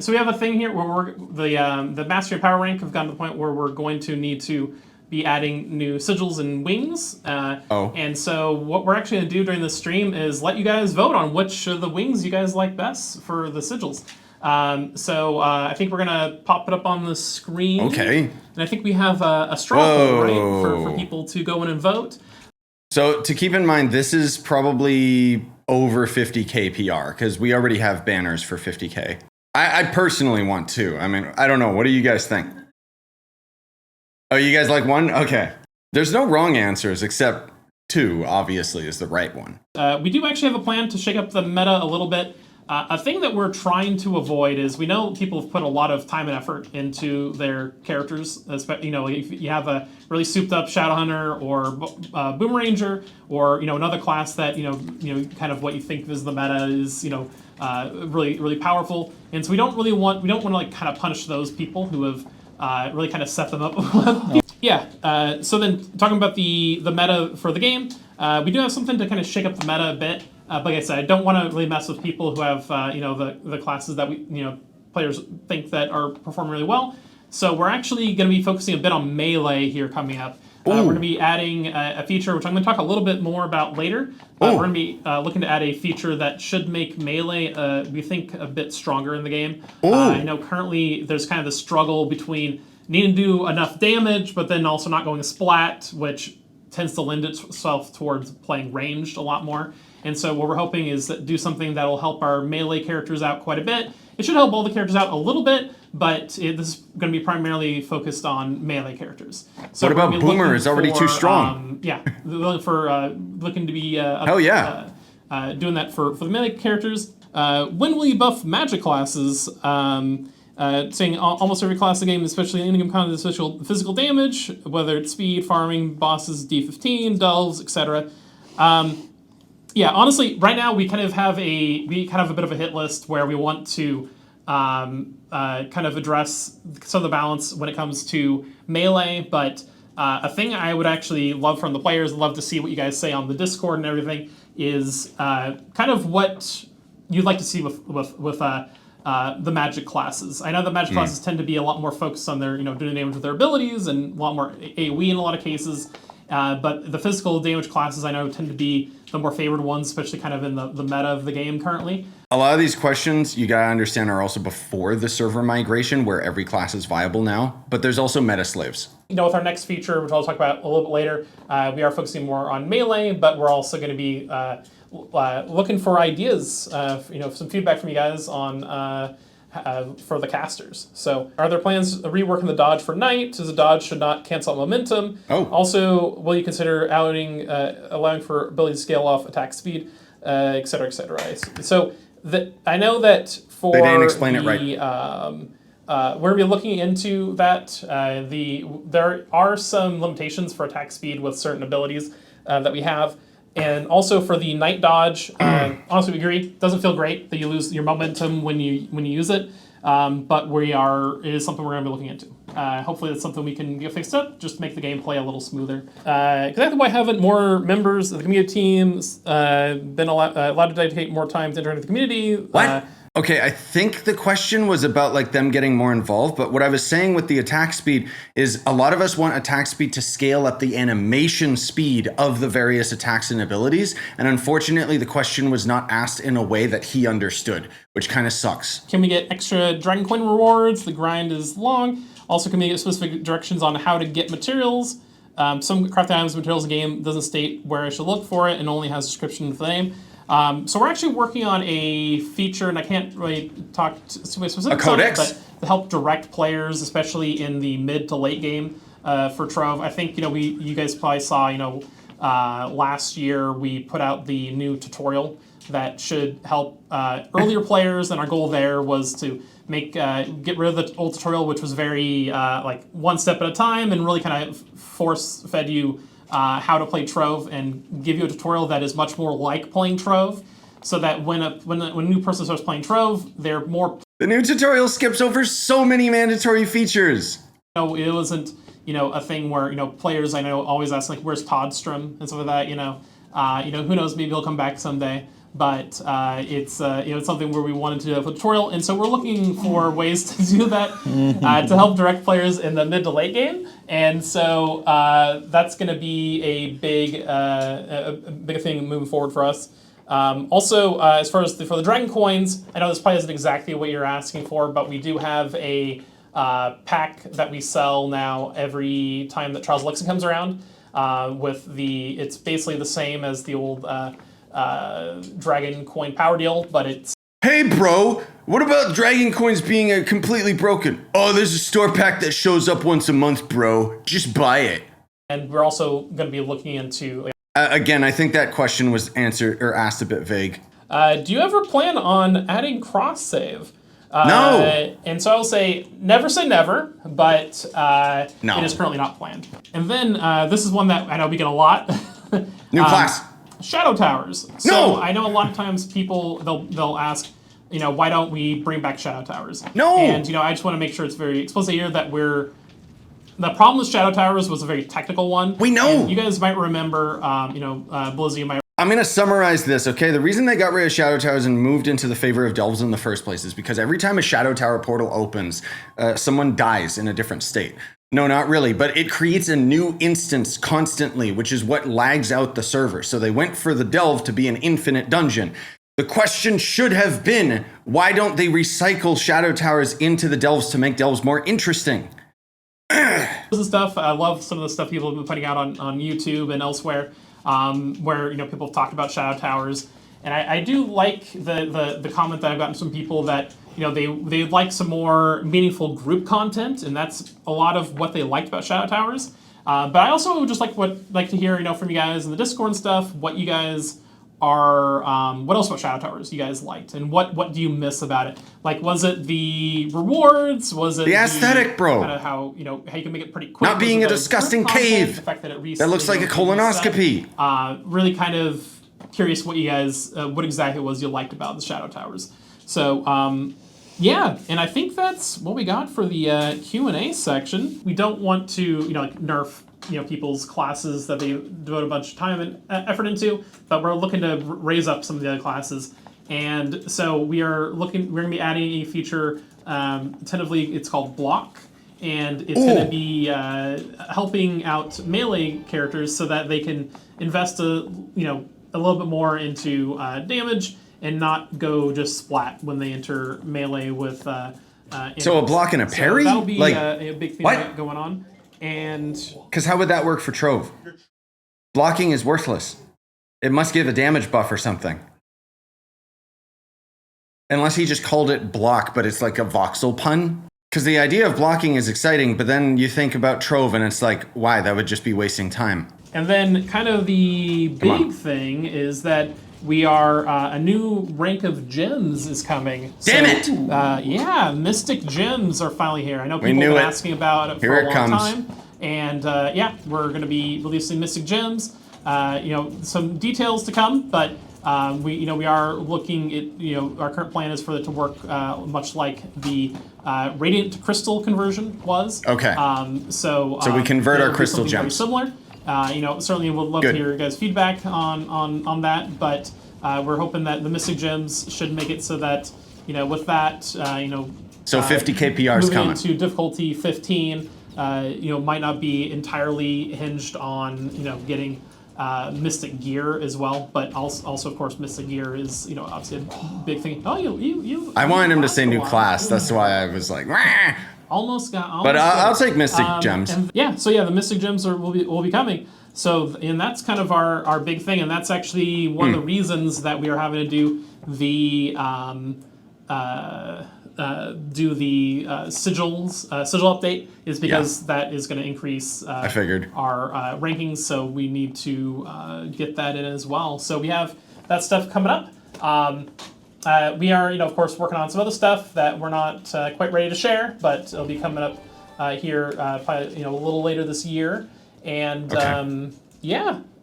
So we have a thing here where the Mastery and Power rank have gotten to the point where we're going to need to be adding new sigils and wings. And so what we're actually going to do during this stream is let you guys vote on which of the wings you guys like best for the sigils. I think we're going to pop it up on the screen. Okay. And I think we have a straw poll, right, for people to go in and vote. So to keep in mind, this is probably over 50K PR, because we already have banners for 50K. I personally want two. I mean, I don't know. What do you guys think? Oh, you guys like one? Okay. There's no wrong answers, except two, obviously, is the right one. We do actually have a plan to shake up the meta a little bit. A thing that we're trying to avoid is we know people have put a lot of time and effort into their characters. You know, if you have a really souped up Shadowhunter or Boomeranger or another class that you know kind of what you think is the meta is really powerful, and so we don't want to like kind of punish those people who have really kind of set them up. Yeah. So then talking about the meta for the game, we do have something to kind of shake up the meta a bit. Like I said, I don't want to really mess with people who have the classes that players think that are performing really well. So we're actually going to be focusing a bit on melee here coming up. We're going to be adding a feature, which I'm going to talk a little bit more about later. We're going to be looking to add a feature that should make melee, we think, a bit stronger in the game. I know currently there's kind of the struggle between needing to do enough damage, but then also not going splat, which tends to lend itself towards playing ranged a lot more. And so what we're hoping is that do something that will help our melee characters out quite a bit. It should help all the characters out a little bit, but this is going to be primarily focused on melee characters. So what about Boomer? Is already too strong. Looking to be hell yeah, doing that for the melee characters. When will you buff magic classes? Saying almost every class of the game, especially in-game content, physical damage, whether it's speed, farming, bosses, D15, delves, etc. Yeah, honestly, right now we kind of have a bit of a hit list where we want to kind of address some of the balance when it comes to melee. But a thing I would actually love from the players, love to see what you guys say on the Discord and everything, is kind of what you'd like to see with the magic classes. I know the magic classes tend to be a lot more focused on their doing damage with their abilities and a lot more AoE in a lot of cases. But the physical damage classes I know tend to be the more favored ones, especially kind of in the meta of the game currently. A lot of these questions, you gotta understand, are also before the server migration, where every class is viable now. But there's also meta slaves. With our next feature, which I'll talk about a little bit later, we are focusing more on melee, but we're also going to be looking for ideas, some feedback from you guys on for the casters. So are there plans of reworking the dodge for Knight, as a dodge should not cancel out momentum? Also, will you consider allowing for ability to scale off attack speed, et cetera, et cetera? So I know that for they didn't explain it right. We're going to be looking into that. There are some limitations for attack speed with certain abilities that we have. And also for the Knight dodge, honestly, we agree, doesn't feel great that you lose your momentum when you use it. But it is something we're going to be looking into. Hopefully that's something we can get fixed up, just to make the gameplay a little smoother. Exactly why haven't more members of the community teams been allowed to dedicate more time to interact with the community? What? Okay, I think the question was about like them getting more involved, but what I was saying with the attack speed is a lot of us want attack speed to scale up the animation speed of the various attacks and abilities, and unfortunately the question was not asked in a way that he understood, which kind of sucks. Can we get extra Dragon Coin rewards? The grind is long. Also, can we get specific directions on how to get materials? Some crafting items materials in the game doesn't state where I should look for it and only has a description of the name. So we're actually working on a feature, and I can't really talk too specific on it, but to help direct players, especially in the mid to late game for Trove. I think you guys probably saw last year we put out the new tutorial that should help earlier players, and our goal there was to get rid of the old tutorial, which was very one step at a time and really kind of force fed you how to play Trove and give you a tutorial that is much more like playing Trove, so that when a new person starts playing Trove, they're more... The new tutorial skips over so many mandatory features. It wasn't, a thing where, players I know always ask, like, where's Toddstrom and stuff like that, who knows, maybe he'll come back someday. but it's it's something where we wanted to do a tutorial, and so we're looking for ways to do that to help direct players in the mid to late game, and so that's going to be a big thing moving forward for us. Also, as far as for the Dragon Coins, I know this probably isn't exactly what you're asking for, but we do have a pack that we sell now every time that Trials Elixir comes around. It's basically the same as the old Dragon Coin Power Deal, but it's... Hey bro, what about Dragon Coins being completely broken? Oh, there's a store pack that shows up once a month, bro. Just buy it. And we're also going to be looking into... Again, I think that question was answered or asked a bit vague. Do you ever plan on adding cross-save? No. And so I'll say never, but no. It is currently not planned. And then this is one that I know we get a lot. New class. Shadow Towers. So No. I know a lot of times people, they'll ask, why don't we bring back Shadow Towers? No. And, I just want to make sure it's very explicit here that the problem with Shadow Towers was a very technical one. We know. And you guys might remember, Blizzy might... I'm going to summarize this, okay? The reason they got rid of Shadow Towers and moved into the favor of Delves in the first place is because every time a Shadow Tower portal opens, someone dies in a different state. No, not really, but it creates a new instance constantly, which is what lags out the server. So they went for the Delve to be an infinite dungeon. The question should have been, why don't they recycle Shadow Towers into the Delves to make Delves more interesting? Stuff. I love some of the stuff people have been putting out on YouTube and elsewhere, where people have talked about Shadow Towers, and I do like the comment that I've gotten from people that they like some more meaningful group content, and that's a lot of what they liked about Shadow Towers. But I also would just like to hear from you guys in the Discord and stuff what you guys are what else about Shadow Towers you guys liked, and what do you miss about it? Like, was it the rewards? Was it the aesthetic, bro? Kind of how you can make it pretty quick. Not being a disgusting cave. The fact that it that looks like a colonoscopy. Really kind of curious what you guys what exactly it was you liked about the Shadow Towers. So yeah, and I think that's what we got for the Q&A section. We don't want to nerf people's classes that they devote a bunch of time and effort into, but we're looking to raise up some of the other classes. And so we're going to be adding a feature, tentatively it's called Block, and it's going to be helping out melee characters so that they can invest a little bit more into damage and not go just splat when they enter melee with so a block and a parry? So that'll be a big thing going on. And because how would that work for Trove? Blocking is worthless. It must give a damage buff or something. Unless he just called it block, but it's like a voxel pun. Because the idea of blocking is exciting, but then you think about Trove and it's like, why? That would just be wasting time. And then kind of the big thing is that we are a new rank of gems is coming. Damn it! Yeah, Mystic Gems are finally here. I know people have been asking about it for a long time. And yeah, we're going to be releasing Mystic Gems. Some details to come, but we are looking at our current plan is for it to work much like the Radiant to Crystal conversion was. Okay. So we convert our crystal gems. Very similar. Certainly would love to hear your guys' feedback on that, but we're hoping that the Mystic Gems should make it so that, with that, so 50 KPR is coming. Moving into difficulty 15, might not be entirely hinged on, getting Mystic Gear as well, but also of course, Mystic Gear is, obviously a big thing. Oh, you I wanted him to say new class. That's why I was like, Wah! But I'll take Mystic Gems. The Mystic Gems will be coming. So, and that's kind of our big thing, and that's actually one of the reasons that we are having to do the sigil update is because that is going to increase I figured our rankings, so we need to get that in as well. So we have that stuff coming up. We are, of course, working on some other stuff that we're not quite ready to share, but it'll be coming up here probably, a little later this year. And yeah,